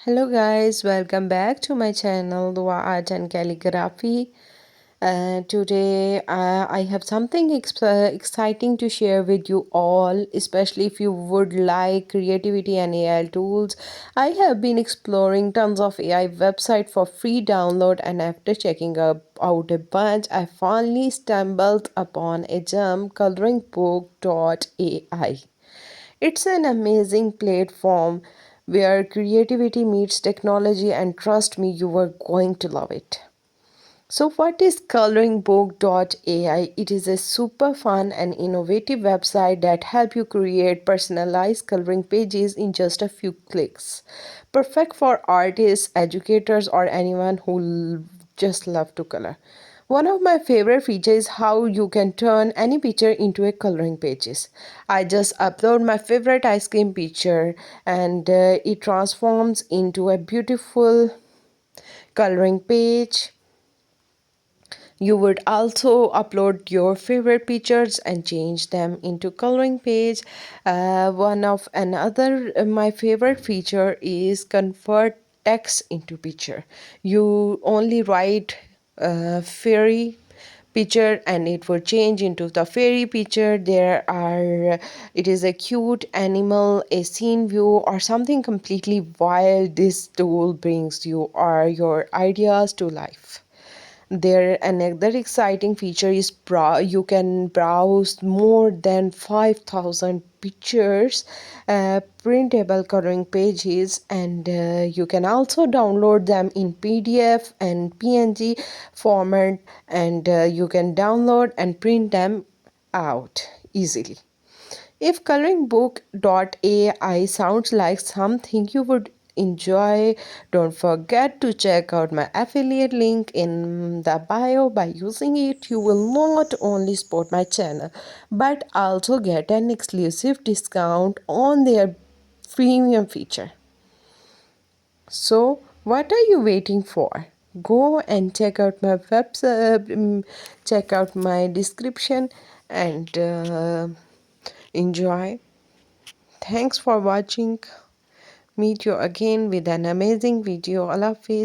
Hello guys, welcome back to my channel Dua Art and Calligraphy. Today I have something exciting to share with you all, especially if you would like creativity and AI tools. I have been exploring tons of AI website for free download, and after checking out a bunch, I finally stumbled upon a gem, ColoringBook.AI. It's an amazing platform where creativity meets technology, and trust me, you are going to love it. So, what is ColoringBook.AI? It is a super fun and innovative website that help you create personalized coloring pages in just a few clicks. Perfect for artists, educators, or anyone who just love to color. One of my favorite features is how you can turn any picture into a coloring pages. I just upload my favorite ice cream picture, and it transforms into a beautiful coloring page. You would also upload your favorite pictures and change them into coloring page. One of another my favorite feature is convert text into picture. You only write fairy picture and it will change into the fairy picture. There are it is a cute animal, a scene view, or something completely wild. This tool brings you or your ideas to life. There another exciting feature is you can browse more than 5,000 pictures, printable coloring pages, and you can also download them in PDF and PNG format, and you can download and print them out easily. If ColoringBook.AI sounds like something you would enjoy, don't forget to check out my affiliate link in the bio. By using it, you will not only support my channel but also get an exclusive discount on their premium feature. So, what are you waiting for? Go and check out my website, check out my description, and enjoy. Thanks for watching. Meet you again with an amazing video. Allah Hafiz.